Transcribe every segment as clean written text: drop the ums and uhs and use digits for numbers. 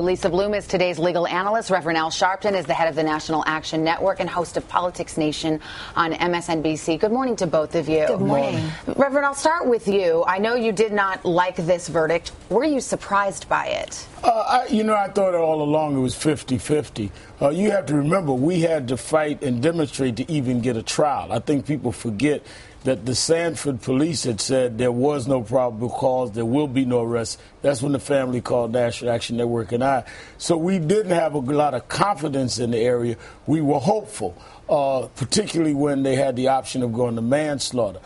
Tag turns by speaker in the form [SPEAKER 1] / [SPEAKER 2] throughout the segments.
[SPEAKER 1] Lisa Bloom is today's legal analyst. Reverend Al Sharpton is the head of the National Action Network and host of Politics Nation on MSNBC. Good morning to both of you.
[SPEAKER 2] Good morning.
[SPEAKER 1] Reverend, I'll start with you. I know you did not like this verdict. Were you surprised by it?
[SPEAKER 3] I thought all along it was 50-50. You have to remember, we had to fight and demonstrate to even get a trial. I think people forget that the Sanford police had said there was no probable cause, there will be no arrest. That's when the family called National Action Network and I. So we didn't have a lot of confidence in the area. We were hopeful, particularly when they had the option of going to manslaughter.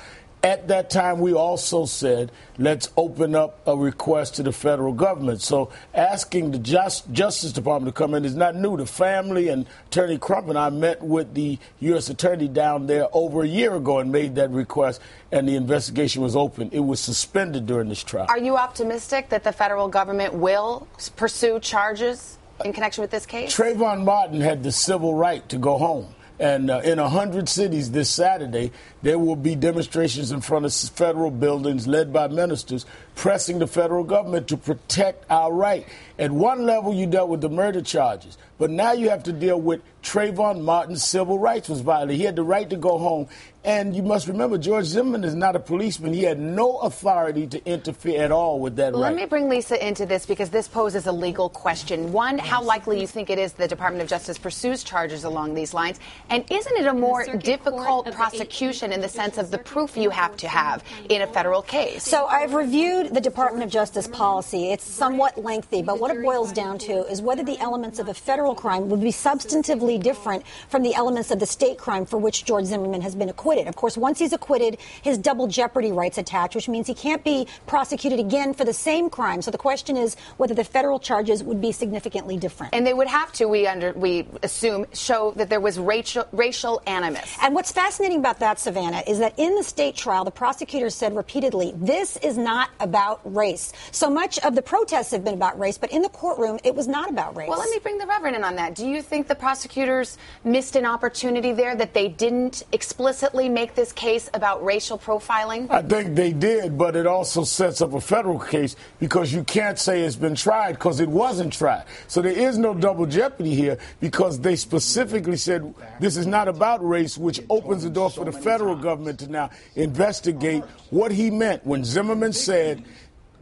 [SPEAKER 3] At that time, we also said, let's open up a request to the federal government. So asking the Justice Department to come in is not new. The family and Attorney Crump and I met with the U.S. Attorney down there over a year ago and made that request, and the investigation was open. It was suspended during this trial.
[SPEAKER 1] Are you optimistic that the federal government will pursue charges in connection with this case?
[SPEAKER 3] Trayvon Martin had the civil right to go home. And in 100 cities this Saturday, there will be demonstrations in front of federal buildings led by ministers pressing the federal government to protect our right. At one level, you dealt with the murder charges, but now you have to deal with Trayvon Martin's civil rights was violated. He had the right to go home. And you must remember, George Zimmerman is not a policeman. He had no authority to interfere at all with that right.
[SPEAKER 1] Let me bring Lisa into this because this poses a legal question. One, how likely you think it is the Department of Justice pursues charges along these lines? And isn't it a more difficult prosecution in the sense of the proof you have to have in a federal case?
[SPEAKER 2] So I've reviewed the Department of Justice policy. It's somewhat lengthy, but what it boils down to is whether the elements of a federal crime would be substantively different from the elements of the state crime for which George Zimmerman has been acquitted. Of course, once he's acquitted, his double jeopardy rights attach, which means he can't be prosecuted again for the same crime. So the question is whether the federal charges would be significantly different.
[SPEAKER 1] And they would have to, we assume, show that there was racial animus.
[SPEAKER 2] And what's fascinating about that, Savannah, is that in the state trial, the prosecutors said repeatedly, this is not about race. So much of the protests have been about race, but in the courtroom, it was not about race.
[SPEAKER 1] Well, let me bring the Reverend in on that. Do you think the prosecutors missed an opportunity there, that they didn't explicitly make this case about racial profiling?
[SPEAKER 3] I think they did, but it also sets up a federal case because you can't say it's been tried because it wasn't tried. So there is no double jeopardy here because they specifically said this is not about race, which opens the door for the federal government to now investigate what he meant when Zimmerman said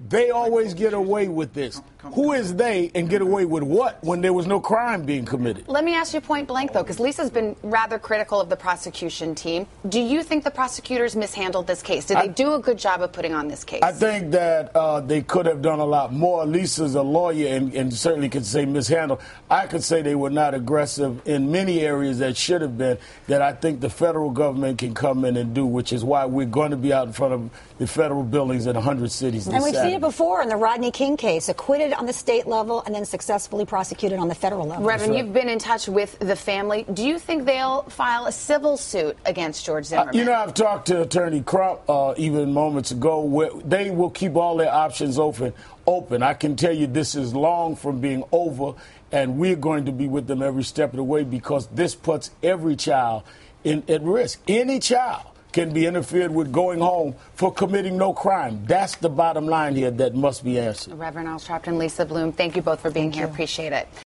[SPEAKER 3] they always get away with this. Who is they and get away with what when there was no crime being committed?
[SPEAKER 1] Let me ask you point blank, though, because Lisa's been rather critical of the prosecution team. Do you think the prosecutors mishandled this case? Did they do a good job of putting on this case?
[SPEAKER 3] I think that they could have done a lot more. Lisa's a lawyer and certainly could say mishandled. I could say they were not aggressive in many areas that should have been, that I think the federal government can come in and do, which is why we're going to be out in front of the federal buildings in 100 cities this
[SPEAKER 2] And we've
[SPEAKER 3] Saturday.
[SPEAKER 2] seen it before in the Rodney King case, acquitted on the state level and then successfully prosecuted on the federal level.
[SPEAKER 1] Reverend, you've been in touch with the family. Do you think they'll file a civil suit against George Zimmerman?
[SPEAKER 3] I've talked to Attorney Crump even moments ago. Where they will keep all their options open. I can tell you this is long from being over, and we're going to be with them every step of the way because this puts every child at risk. Any child can be interfered with going home for committing no crime. That's the bottom line here that must be answered.
[SPEAKER 1] Reverend Al Sharpton, Lisa Bloom, thank you both for being here. Appreciate it.